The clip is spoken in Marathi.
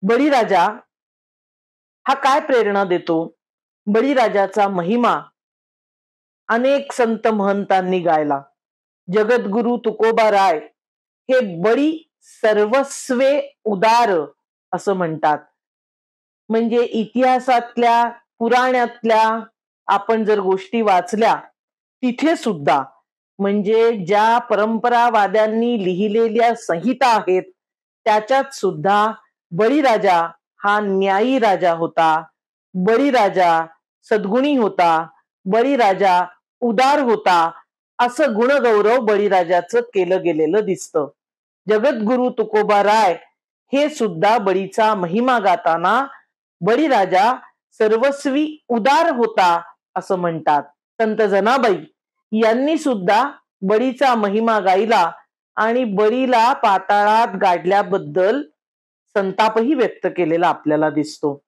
बळीराजा हा काय प्रेरणा देतो? बळीराजाचा महिमा अनेक संत महंतांनी गायला. जगद्गुरु तुकोबा राय हे बळी सर्वस्वे उदार असं म्हणतात. म्हणजे इतिहासातल्या पुराणातल्या आपण जर गोष्टी वाचल्या तिथे सुद्धा म्हणजे ज्या परंपरावाद्यांनी लिहिलेल्या संहिता आहेत त्याच्यात सुद्धा बळीराजा हा न्यायी राजा होता, बळीराजा सद्गुणी होता, बळीराजा उदार होता, असं गुणगौरव बळीराजाचं केलं गेलेलं दिसतं. जगद्गुरु तुकोबा राय हे सुद्धा बळीचा महिमा गाताना बळीराजा सर्वस्वी उदार होता असं म्हणतात. संत जनाबाई यांनी सुद्धा बळीचा महिमा गायला आणि बळीला पाताळात गाडल्याबद्दल संतापही व्यक्त केलेला आपल्याला दिसतो.